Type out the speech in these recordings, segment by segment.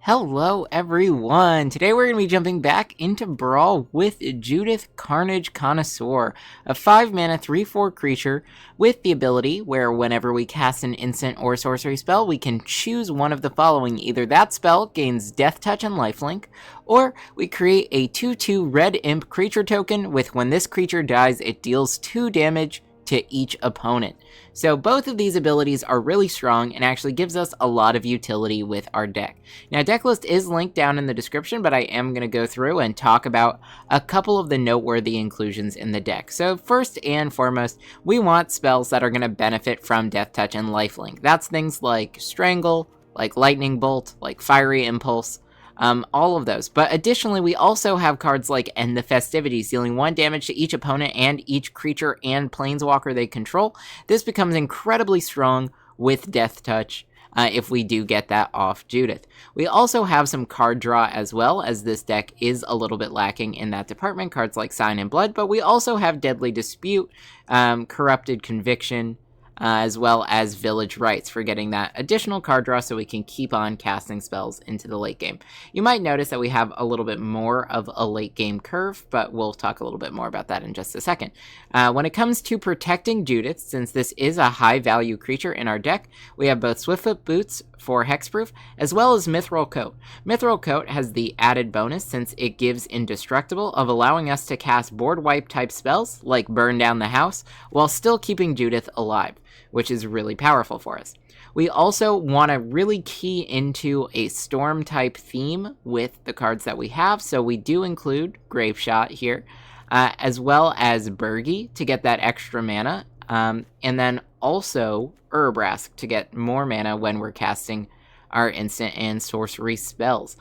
Hello everyone! Today we're going to be jumping back into Brawl with Judith Carnage Connoisseur, a 5-mana 3/4 creature with the ability where whenever we cast an instant or sorcery spell, we can choose one of the following. Either that spell gains deathtouch and lifelink, or we create a 2/2 red imp creature token with when this creature dies, it deals 2 damage to each opponent. So both of these abilities are really strong and actually gives us a lot of utility with our deck. Now, deck list is linked down in the description, but I am going to go through and talk about a couple of the noteworthy inclusions in the deck. So first and foremost, we want spells that are going to benefit from deathtouch and lifelink. That's things like Strangle, like Lightning Bolt, like Fiery Impulse, all of those. But additionally, we also have cards like End the Festivities, dealing 1 damage to each opponent and each creature and planeswalker they control. This becomes incredibly strong with deathtouch if we do get that off Judith. We also have some card draw as well, as this deck is a little bit lacking in that department, cards like Sign and Blood, but we also have Deadly Dispute, Corrupted Conviction, as well as Village Rites for getting that additional card draw so we can keep on casting spells into the late game. You might notice that we have a little bit more of a late game curve, but we'll talk a little bit more about that in just a second. When it comes to protecting Judith, since this is a high value creature in our deck, we have both Swiftfoot Boots for hexproof, as well as Mithril Coat. Mithril Coat has the added bonus, since it gives Indestructible, of allowing us to cast board wipe type spells, like Burn Down the House, while still keeping Judith alive, which is really powerful for us. We also want to really key into a storm type theme with the cards that we have, so we do include Grave Shot here, as well as Burgi to get that extra mana, and then also Urabrask to get more mana when we're casting our instant and sorcery spells.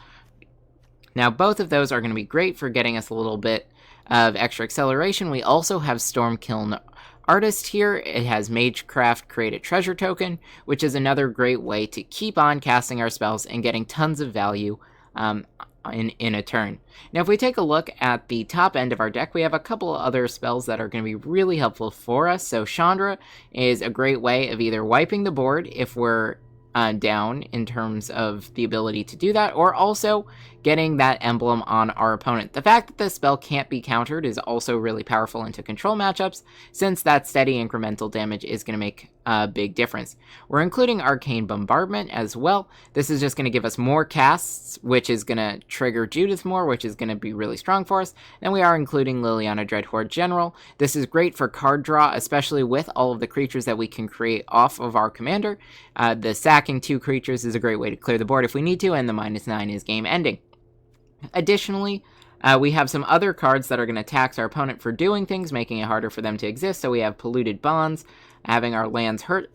Now, both of those are going to be great for getting us a little bit of extra acceleration. We also have Stormkiln Artist here. It has Magecraft Create a Treasure token, which is another great way to keep on casting our spells and getting tons of value in a turn. Now, if we take a look at the top end of our deck, we have a couple of other spells that are going to be really helpful for us. So Chandra is a great way of either wiping the board if we're down in terms of the ability to do that, or also getting that emblem on our opponent. The fact that this spell can't be countered is also really powerful into control matchups, since that steady incremental damage is going to make a big difference. We're including Arcane Bombardment as well. This is just going to give us more casts, which is going to trigger Judith more, which is going to be really strong for us. And we are including Liliana Dreadhorde General. This is great for card draw, especially with all of the creatures that we can create off of our commander. The sacking 2 creatures is a great way to clear the board if we need to, and the -9 is game ending. Additionally, we have some other cards that are going to tax our opponent for doing things, making it harder for them to exist. So we have Polluted Bonds, having our lands hurt,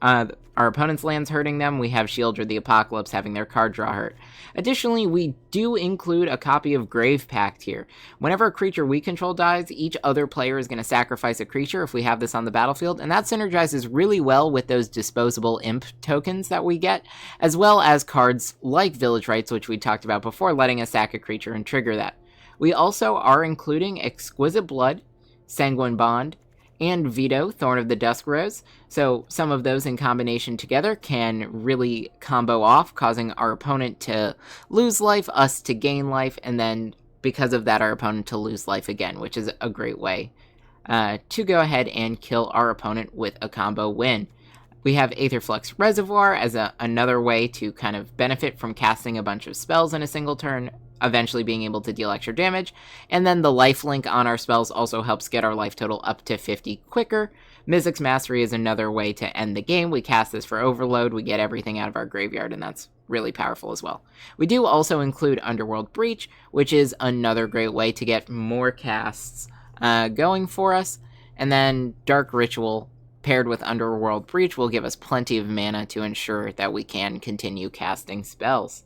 our opponent's lands hurting them. We have Shieldred the Apocalypse, having their card draw hurt. Additionally, we do include a copy of Grave Pact here. Whenever a creature we control dies, each other player is going to sacrifice a creature if we have this on the battlefield, and that synergizes really well with those disposable imp tokens that we get, as well as cards like Village Rites, which we talked about before, letting us sack a creature and trigger that. We also are including Exquisite Blood, Sanguine Bond, and Veto, Thorn of the Dusk Rose. So some of those in combination together can really combo off, causing our opponent to lose life, us to gain life, and then because of that, our opponent to lose life again, which is a great way to go ahead and kill our opponent with a combo win. We have Aetherflux Reservoir as another way to kind of benefit from casting a bunch of spells in a single turn, eventually being able to deal extra damage. And then the lifelink on our spells also helps get our life total up to 50 quicker. Mizzix Mastery is another way to end the game. We cast this for Overload, we get everything out of our graveyard, and that's really powerful as well. We do also include Underworld Breach, which is another great way to get more casts going for us. And then Dark Ritual paired with Underworld Breach will give us plenty of mana to ensure that we can continue casting spells.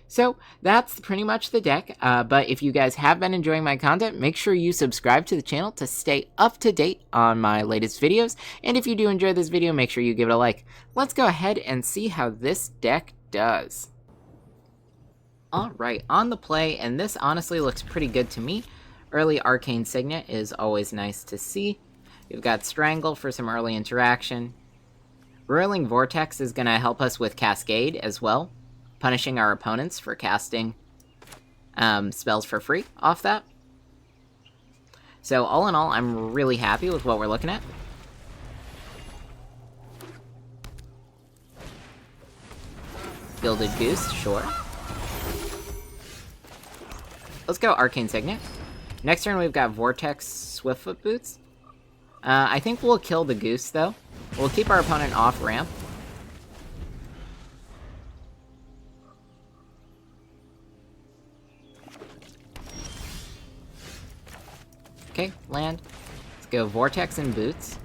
So that's pretty much the deck, but if you guys have been enjoying my content, make sure you subscribe to the channel to stay up to date on my latest videos, and if you do enjoy this video, make sure you give it a like. Let's go ahead and see how this deck does. Alright, on the play, and this honestly looks pretty good to me. Early Arcane Signet is always nice to see. We've got Strangle for some early interaction. Whirling Vortex is going to help us with Cascade as well. punishing our opponents for casting spells for free off that. So all in all, I'm really happy with what we're looking at. Gilded Goose, sure. Let's go Arcane Signet. Next turn we've got Vortex Swiftfoot Boots. I think we'll kill the Goose, though. We'll keep our opponent off ramp. Okay, land. Let's go Vortex and Boots.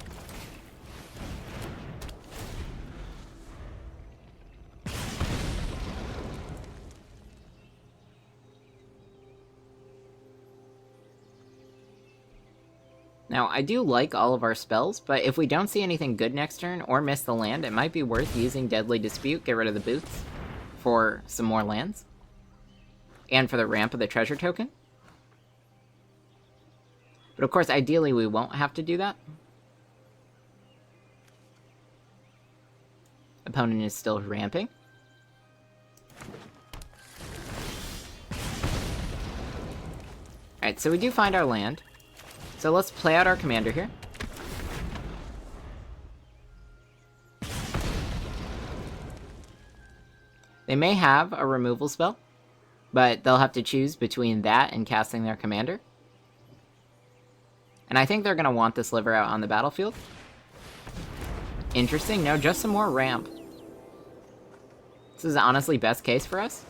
Now, I do like all of our spells, but if we don't see anything good next turn, or miss the land, it might be worth using Deadly Dispute, get rid of the Boots, for some more lands. And for the ramp of the treasure token. But of course, ideally, we won't have to do that. Opponent is still ramping. Alright, so we do find our land. So let's play out our commander here. They may have a removal spell, but they'll have to choose between that and casting their commander. And I think they're going to want this liver out on the battlefield. Interesting. No, just some more ramp. This is honestly best case for us.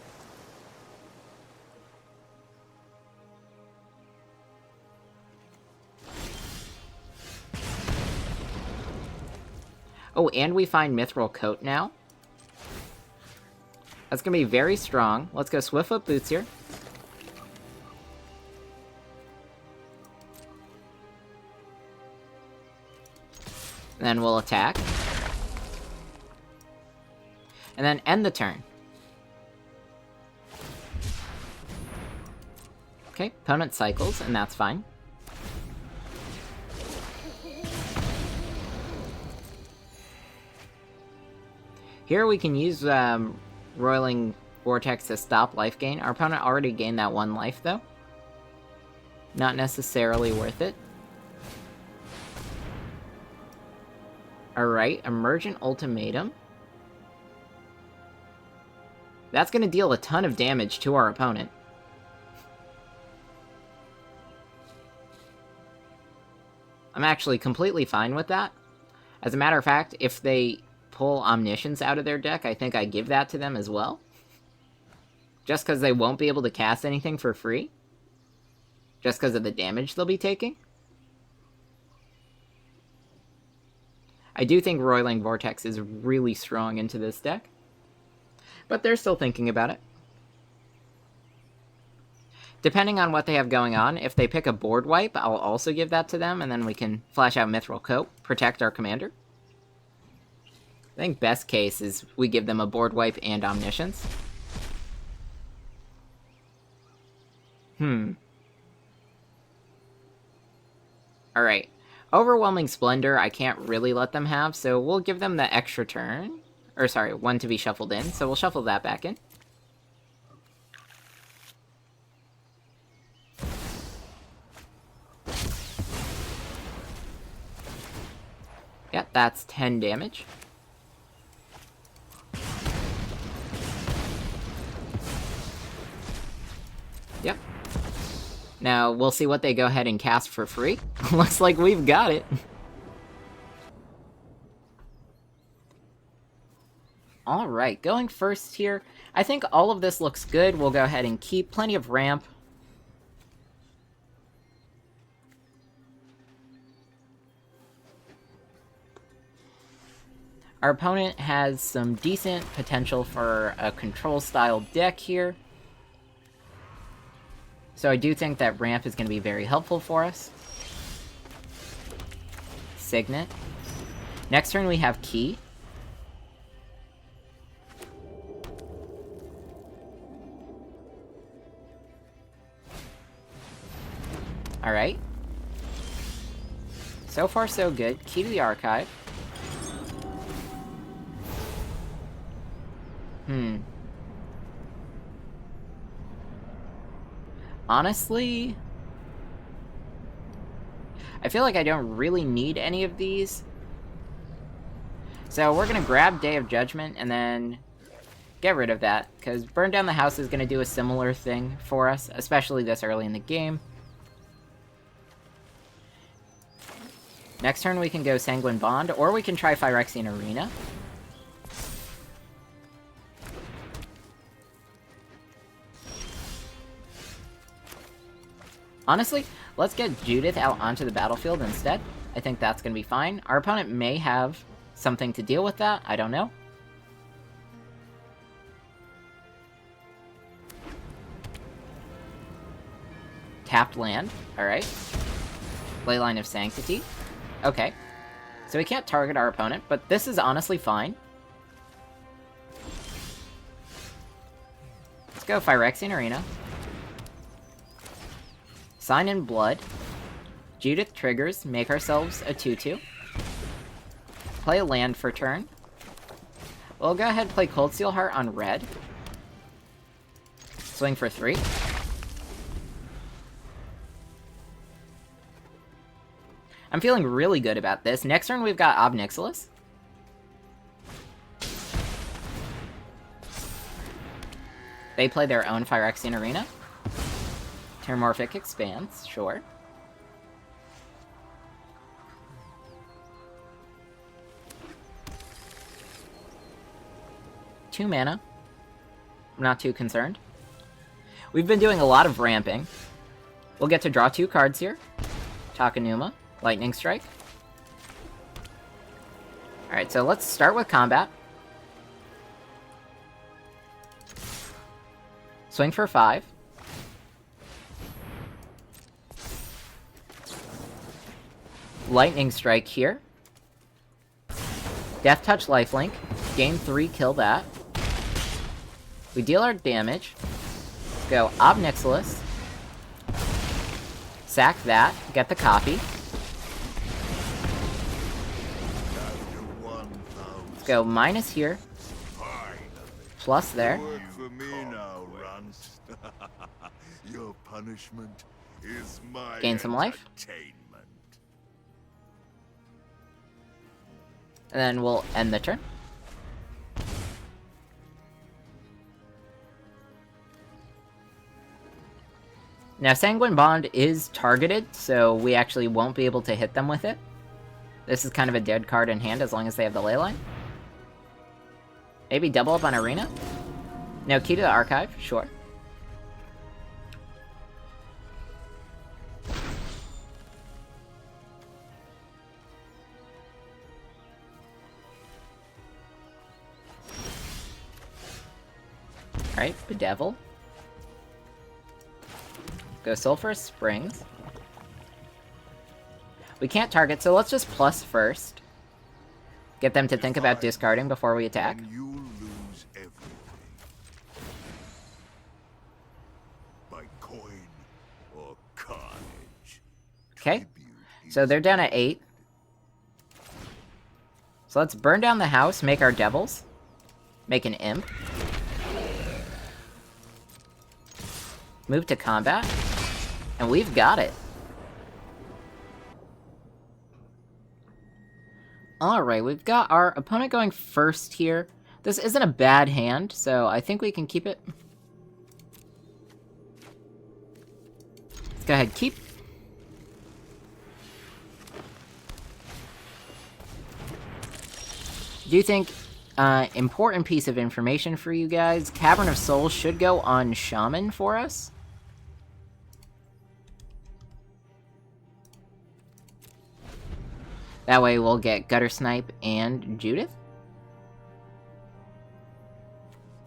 Oh, and we find Mithril Coat now. That's going to be very strong. Let's go Swiftfoot Boots here. And then we'll attack. And then end the turn. Okay, opponent cycles, and that's fine. Here we can use Roiling Vortex to stop life gain. Our opponent already gained that 1 life, though. Not necessarily worth it. Alright, Emergent Ultimatum. That's going to deal a ton of damage to our opponent. I'm actually completely fine with that. As a matter of fact, if they pull Omniscience out of their deck, I think I give that to them as well. Just because they won't be able to cast anything for free. Just because of the damage they'll be taking. I do think Roiling Vortex is really strong into this deck. But they're still thinking about it. Depending on what they have going on, if they pick a board wipe, I'll also give that to them, and then we can flash out Mithril Coat, protect our commander. I think best case is we give them a board wipe and Omniscience. Alright. Overwhelming Splendor, I can't really let them have, so we'll give them the extra turn. Or sorry, 1 to be shuffled in, so we'll shuffle that back in. Yeah, that's 10 damage. Yep. Now, we'll see what they go ahead and cast for free. Looks like we've got it. Alright, going first here. I think all of this looks good. We'll go ahead and keep plenty of ramp. Our opponent has some decent potential for a control-style deck here. So I do think that ramp is going to be very helpful for us. Signet. Next turn we have Key. Alright. So far so good. Key to the Archive. Honestly, I feel like I don't really need any of these. So we're going to grab Day of Judgment and then get rid of that, because Burn Down the House is going to do a similar thing for us, especially this early in the game. Next turn we can go Sanguine Bond, or we can try Phyrexian Arena. Honestly, let's get Judith out onto the battlefield instead. I think that's going to be fine. Our opponent may have something to deal with that. I don't know. Tapped land. Alright. Leyline of Sanctity. Okay. So we can't target our opponent, but this is honestly fine. Let's go Phyrexian Arena. Sign in Blood. Judith triggers, make ourselves a 2/2. Play a land for turn. We'll go ahead and play Cold Steel Heart on red. Swing for 3. I'm feeling really good about this. Next turn we've got Ob Nixilis. They play their own Phyrexian Arena. Terramorphic Expanse, sure. Two mana. I'm not too concerned. We've been doing a lot of ramping. We'll get to draw 2 cards here. Takenuma, Lightning Strike. Alright, so let's start with combat. Swing for 5. Lightning Strike here. Deathtouch lifelink. Game 3, kill that. We deal our damage. Go Ob Nixilis. Sack that. Get the copy. Let's go minus here. Plus there. Your punishment is my Gain some life. And then we'll end the turn. Now, Sanguine Bond is targeted, so we actually won't be able to hit them with it. This is kind of a dead card in hand as long as they have the Leyline. Maybe double up on Arena? No, Key to the Archive? Sure. Alright, Bedevil. Go Sulphurous Springs. We can't target, so let's just plus first. Get them to think about discarding before we attack. You lose everything. By coin or carnage. Okay, so they're down at 8. So let's burn down the house, make our devils. Make an imp. Move to combat. And we've got it. Alright, we've got our opponent going first here. This isn't a bad hand, so I think we can keep it. Let's go ahead, keep. Do you think, important piece of information for you guys, Cavern of Souls should go on Shaman for us? That way we'll get Gutter Snipe and Judith.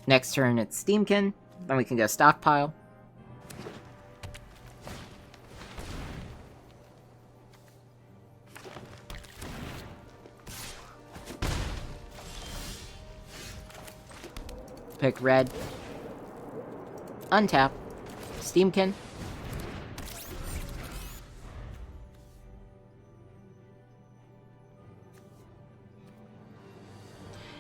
Next turn it's Steamkin, then we can go Stockpile. Pick red. Untap. Steamkin.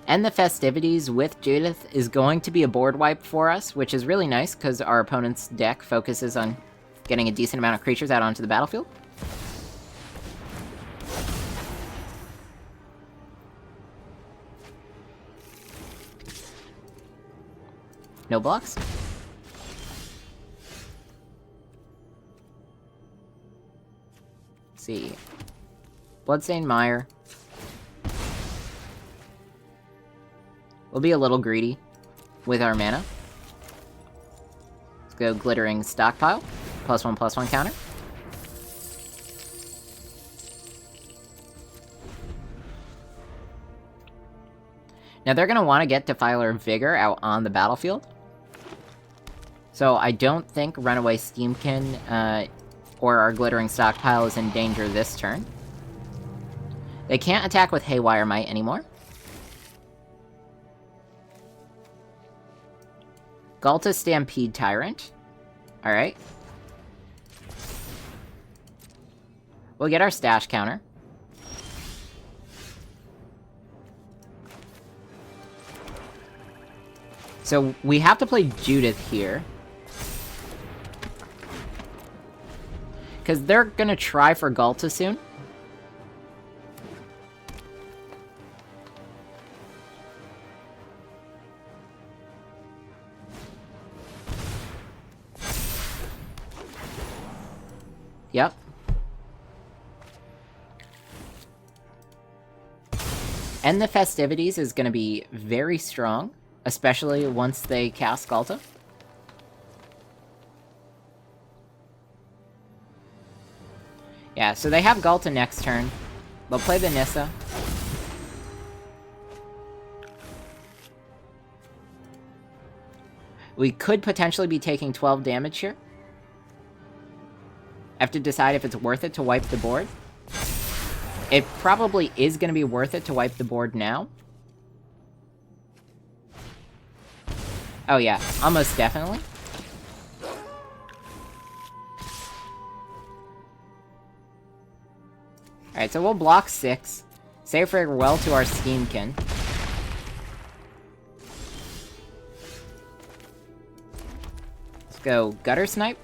End the festivities with Judith is going to be a board wipe for us, which is really nice because our opponent's deck focuses on getting a decent amount of creatures out onto the battlefield. No blocks. Let's see. Bloodstained Mire. We'll be a little greedy with our mana. Let's go Glittering Stockpile. +1/+1 counter. Now they're going to want to get Defiler Vigor out on the battlefield. So I don't think Runaway Steamkin or our Glittering Stockpile is in danger this turn. They can't attack with Haywire Might anymore. Galta Stampede Tyrant. Alright. We'll get our stash counter. So we have to play Judith here. Because they're gonna try for Galta soon. Yep. And the Festivities is going to be very strong, especially once they cast Galta. Yeah, so they have Galta next turn. They'll play the Nissa. We could potentially be taking 12 damage here. I have to decide if it's worth it to wipe the board. It probably is going to be worth it to wipe the board now. Oh yeah, almost definitely. Alright, so we'll block 6. Say farewell to our Steamkin. Let's go Gutter Snipe.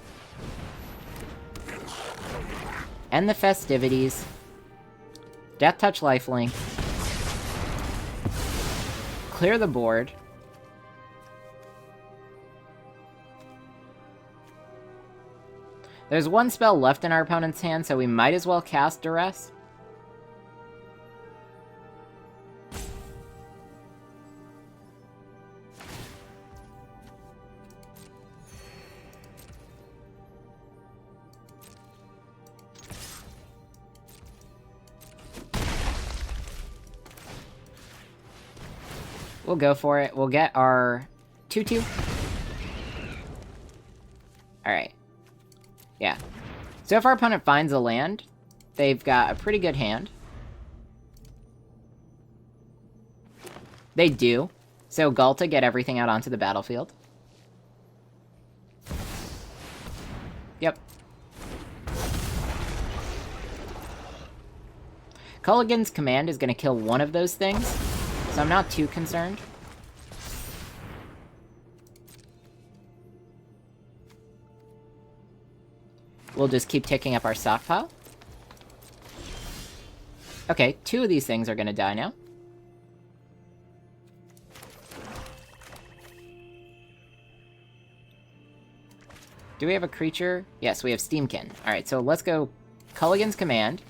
End the Festivities. Deathtouch Lifelink. Clear the board. There's one spell left in our opponent's hand, so we might as well cast Duress. We'll go for it. We'll get our 2/2. Alright. Yeah. So if our opponent finds a land, they've got a pretty good hand. They do. So Galta, get everything out onto the battlefield. Yep. Culligan's Command is going to kill one of those things, so I'm not too concerned. We'll just keep ticking up our stockpile. Okay, 2 of these things are going to die now. Do we have a creature? Yes, we have Steamkin. Alright, so let's go Culligan's Command.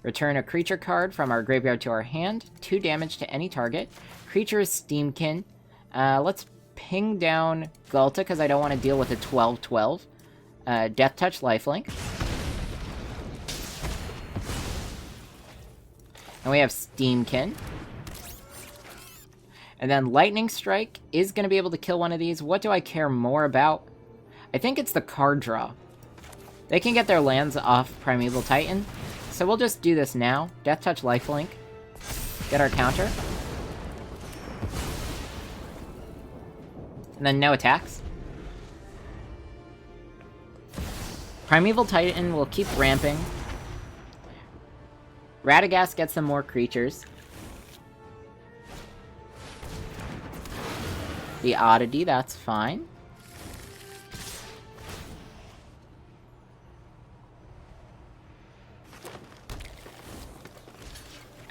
Return a creature card from our graveyard to our hand. 2 damage to any target. Creature is Steamkin. Let's ping down Galta, because I don't want to deal with a 12/12. Deathtouch Lifelink. And we have Steamkin. And then Lightning Strike is going to be able to kill one of these. What do I care more about? I think it's the card draw. They can get their lands off Primeval Titan. So we'll just do this now. Deathtouch Lifelink. Get our counter. And then no attacks. Primeval Titan will keep ramping. Radagast gets some more creatures. The Oddity, that's fine.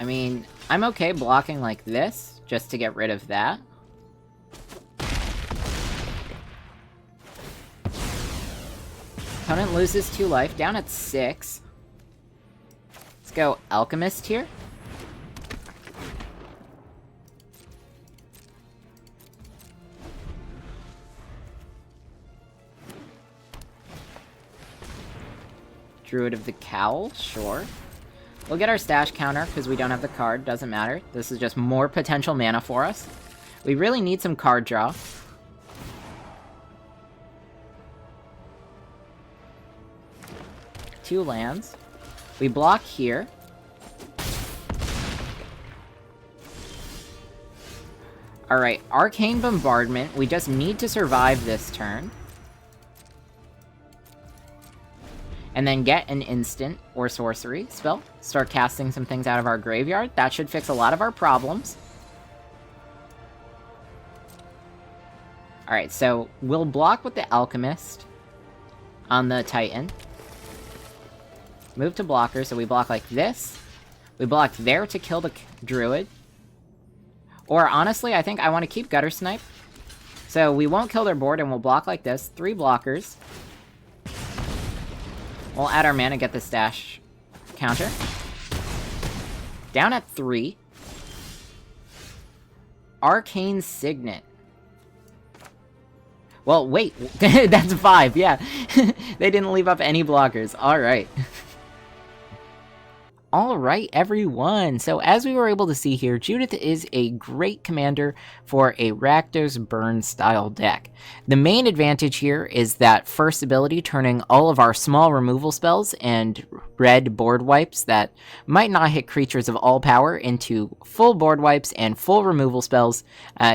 mean, I'm okay blocking like this, just to get rid of that. Opponent loses 2 life, down at 6. Let's go Alchemist here. Druid of the Cowl, sure. We'll get our stash counter, because we don't have the card, doesn't matter. This is just more potential mana for us. We really need some card draw. Two lands. We block here. Alright, Arcane Bombardment. We just need to survive this turn. And then get an instant or sorcery spell. Start casting some things out of our graveyard. That should fix a lot of our problems. Alright, so we'll block with the Alchemist on the Titan. Move to blocker, so we block like this. We block there to kill the Druid. Or honestly, I think I want to keep Gutter Snipe. So we won't kill their board and we'll block like this. 3 blockers. We'll add our mana, get the stash counter. Down at 3. Arcane Signet. Well, wait. That's 5, yeah. They didn't leave up any blockers. Alright. Alright, everyone. So as we were able to see here, Judith is a great commander for a Rakdos burn style deck. The main advantage here is that first ability, turning all of our small removal spells and red board wipes that might not hit creatures of all power into full board wipes and full removal spells,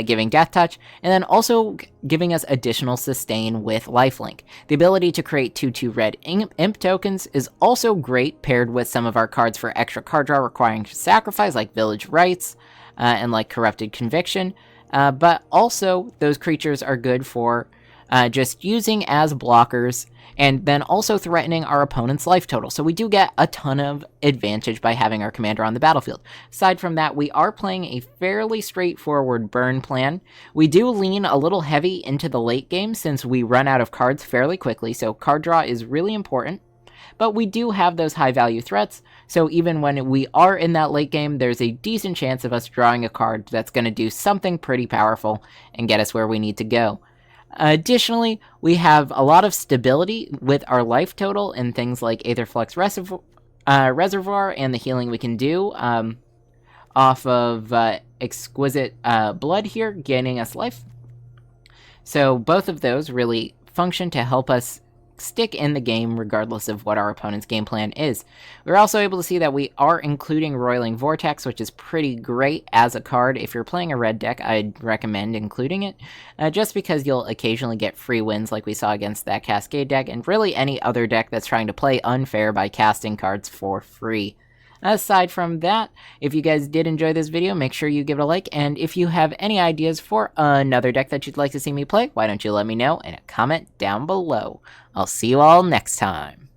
giving Death Touch, and then also giving us additional sustain with lifelink. The ability to create 2/2 red imp tokens is also great paired with some of our cards for extra card draw requiring sacrifice, like Village Rites and like Corrupted Conviction, but also those creatures are good for just using as blockers and then also threatening our opponent's life total. So we do get a ton of advantage by having our commander on the battlefield. Aside from that, we are playing a fairly straightforward burn plan. We do lean a little heavy into the late game since we run out of cards fairly quickly, so card draw is really important. But we do have those high value threats, so even when we are in that late game, there's a decent chance of us drawing a card that's going to do something pretty powerful and get us where we need to go. Additionally, we have a lot of stability with our life total and things like Aetherflux Reservoir and the healing we can do off of Exquisite Blood here, gaining us life. So both of those really function to help us stick in the game regardless of what our opponent's game plan is. We're also able to see that we are including Roiling Vortex, which is pretty great as a card. If you're playing a red deck, I'd recommend including it, just because you'll occasionally get free wins like we saw against that Cascade deck, and really any other deck that's trying to play unfair by casting cards for free. Aside from that, if you guys did enjoy this video, make sure you give it a like, and if you have any ideas for another deck that you'd like to see me play, why don't you let me know in a comment down below. I'll see you all next time.